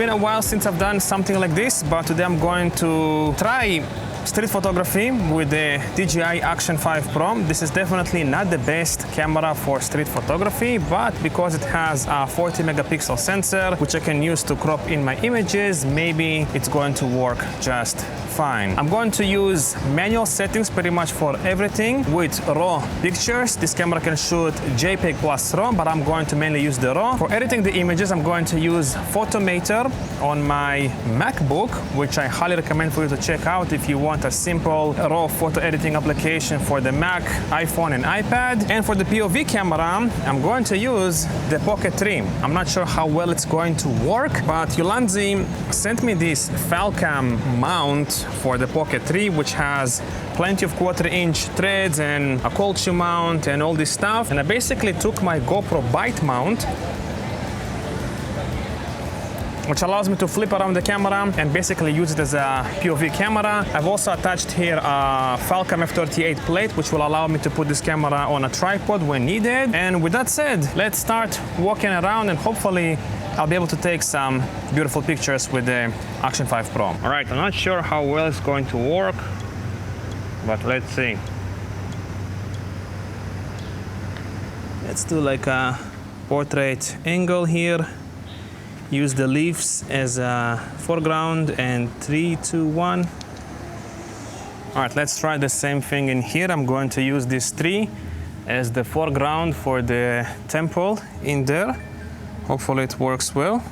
been a while since I've done something like this, but today I'm going to try street photography with the DJI Action 5 Pro. This is definitely not the best camera for street photography, but because it has a 40 megapixel sensor, which I can use to crop in my images, maybe it's going to work just fine. I'm going to use manual settings pretty much for everything with RAW pictures. This camera can shoot JPEG plus RAW, but I'm going to mainly use the RAW. For editing the images, I'm going to use Photomator on my MacBook, which I highly recommend for you to check out if you want a simple RAW photo editing application for the Mac, iPhone, and iPad. And for the POV camera, I'm going to use the Pocket 3. I'm not sure how well it's going to work, but Yolanzi sent me this Falcam mount for the Pocket 3, which has plenty of 1/4-inch threads and a cold shoe mount and all this stuff. And I basically took my GoPro Byte mount, which allows me to flip around the camera and basically use it as a POV camera. I've also attached here a Falcam F38 plate, which will allow me to put this camera on a tripod when needed. And with that said, let's start walking around and hopefully I'll be able to take some beautiful pictures with the Action 5 Pro. All right, I'm not sure how well it's going to work, but let's see. Let's do like a portrait angle here. Use the leaves as a foreground and 3, 2, 1. All right, let's try the same thing in here. I'm going to use this tree as the foreground for the temple in there. Hopefully it works well.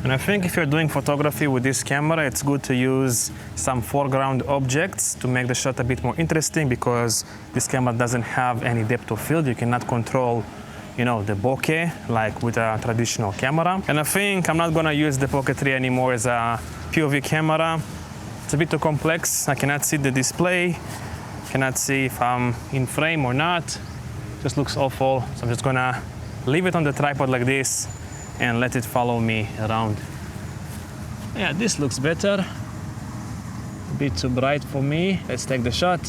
And I think if you're doing photography with this camera, it's good to use some foreground objects to make the shot a bit more interesting, because this camera doesn't have any depth of field. You cannot control, you know, the bokeh like with a traditional camera. And I think I'm not gonna use the Pocket 3 anymore as a POV camera. It's a bit too complex. I cannot see the display, cannot see if I'm in frame or not. Just looks awful. So I'm just gonna leave it on the tripod like this and let it follow me around. Yeah, this looks better. A bit too bright for me. Let's take the shot.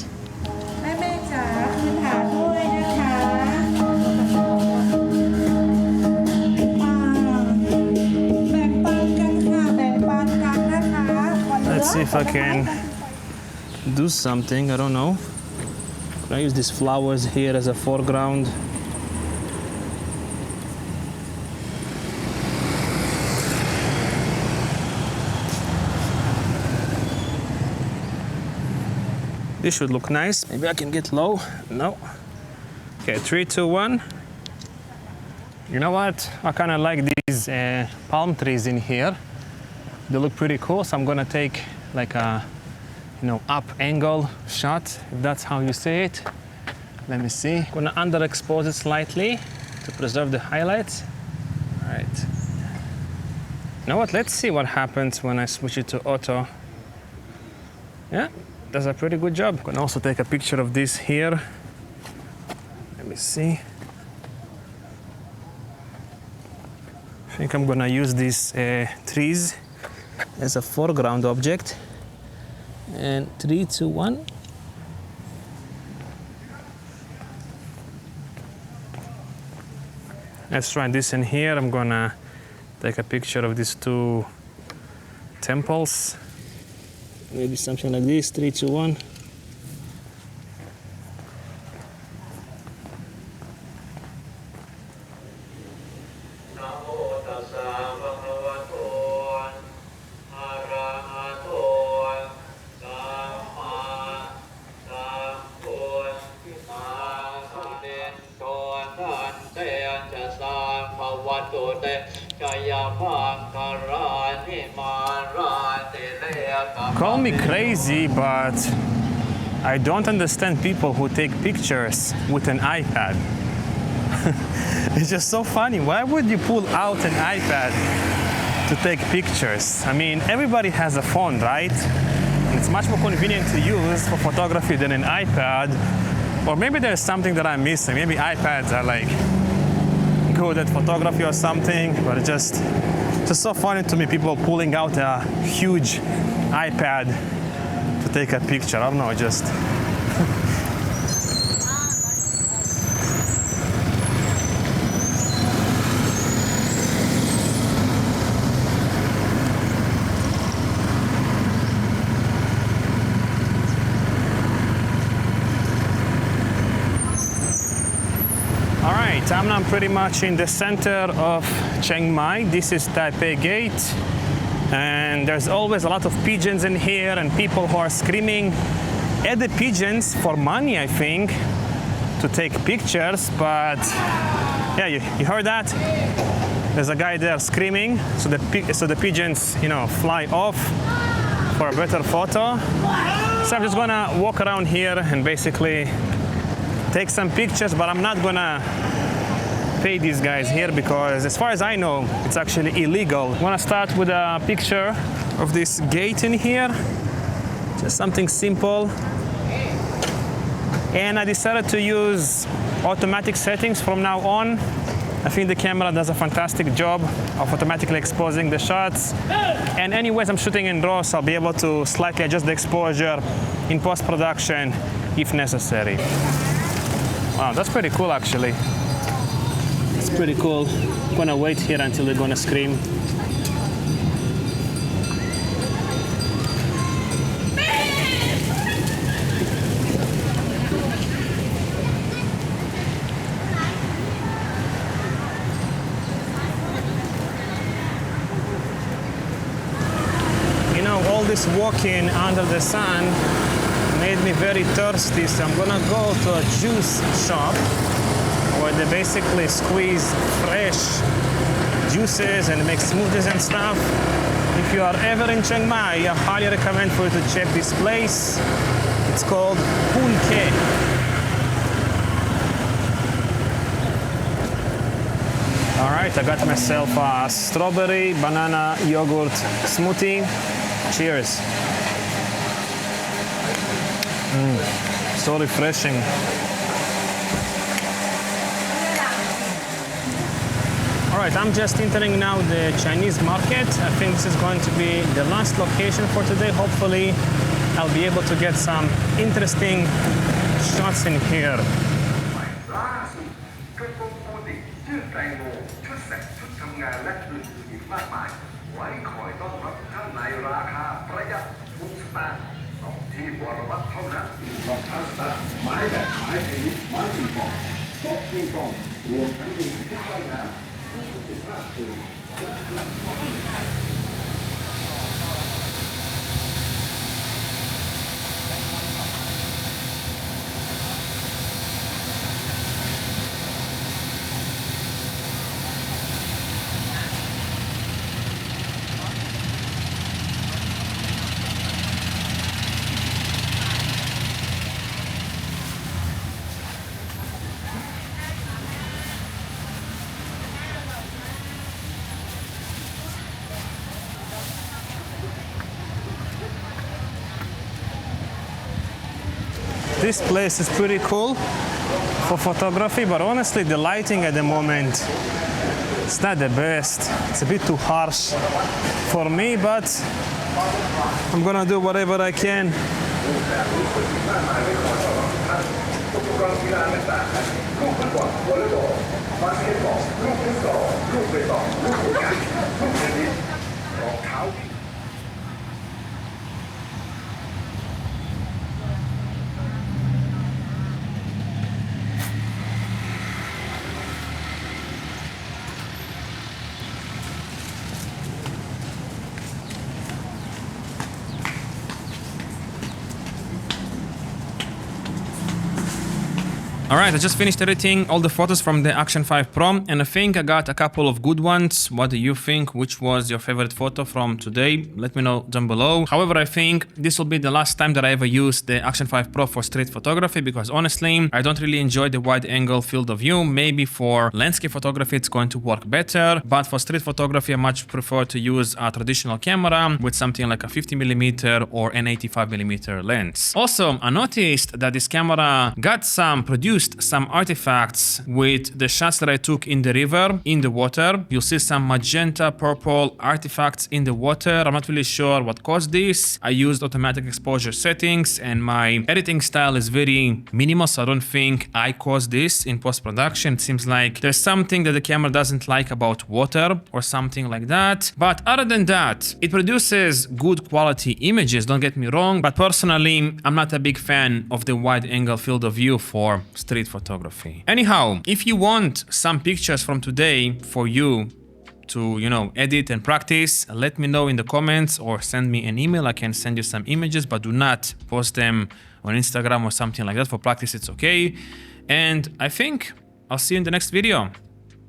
Let's see if I can do something. I don't know. Can I use these flowers here as a foreground? This should look nice. Maybe I can get low. No. Okay, 3, 2, 1. You know what? I kind of like these palm trees in here. They look pretty cool, so I'm gonna take like a, you know, up angle shot, if that's how you say it. Let me see. I'm gonna underexpose it slightly to preserve the highlights. All right. You know what? Let's see what happens when I switch it to auto. Yeah, does a pretty good job. I'm gonna also take a picture of this here. Let me see. I think I'm gonna use these trees as a foreground object. And 3, 2, 1. Let's try this in here. I'm gonna take a picture of these two temples. Maybe something like this, 3, 2, 1. Call me crazy, but I don't understand people who take pictures with an iPad. It's just so funny. Why would you pull out an iPad to take pictures? I mean, everybody has a phone, right? And it's much more convenient to use for photography than an iPad. Or maybe there's something that I'm missing. Maybe iPads are like good at photography or something, but it's just so funny to me, people pulling out a huge iPad to take a picture. I don't know, just right, I'm now pretty much in the center of Chiang Mai. This is Taipei Gate, and there's always a lot of pigeons in here and people who are screaming at the pigeons for money, I think, to take pictures. But yeah, you heard that? There's a guy there screaming, so the pigeons, you know, fly off for a better photo. So I'm just gonna walk around here and basically take some pictures, but I'm not gonna pay these guys here because as far as I know, it's actually illegal. I wanna start with a picture of this gate in here, just something simple. And I decided to use automatic settings from now on. I think the camera does a fantastic job of automatically exposing the shots. And anyways, I'm shooting in RAW, so I'll be able to slightly adjust the exposure in post-production if necessary. Wow, that's pretty cool actually. It's pretty cool. I'm gonna wait here until they're gonna scream. You know, all this walking under the sun made me very thirsty, so I'm gonna go to a juice shop where they basically squeeze fresh juices and make smoothies and stuff. If you are ever in Chiang Mai, I highly recommend for you to check this place. It's called Hun Ke. All right, I got myself a strawberry banana yogurt smoothie. Cheers. So refreshing. All right, I'm just entering now the Chinese market. I think this is going to be the last location for today. Hopefully, I'll be able to get some interesting shots in here. This place is pretty cool for photography, but honestly, the lighting at the moment, it's not the best. It's a bit too harsh for me, but I'm gonna do whatever I can. Alright, I just finished editing all the photos from the Action 5 Pro, and I think I got a couple of good ones. What do you think? Which was your favorite photo from today? Let me know down below. However, I think this will be the last time that I ever use the Action 5 Pro for street photography, because honestly, I don't really enjoy the wide angle field of view. Maybe for landscape photography it's going to work better, but for street photography I much prefer to use a traditional camera with something like a 50mm or an 85mm lens. Also, I noticed that this camera got produced some artifacts with the shots that I took in the river, in the water. You'll see some magenta, purple artifacts in the water. I'm not really sure what caused this. I used automatic exposure settings and my editing style is very minimal, so I don't think I caused this in post-production. It seems like there's something that the camera doesn't like about water or something like that. But other than that, it produces good quality images, don't get me wrong, but personally, I'm not a big fan of the wide angle field of view for street street photography. Anyhow, if you want some pictures from today for you to, edit and practice, let me know in the comments or send me an email. I can send you some images, but do not post them on Instagram or something like that. For practice, it's okay. And I think I'll see you in the next video.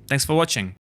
Thanks for watching.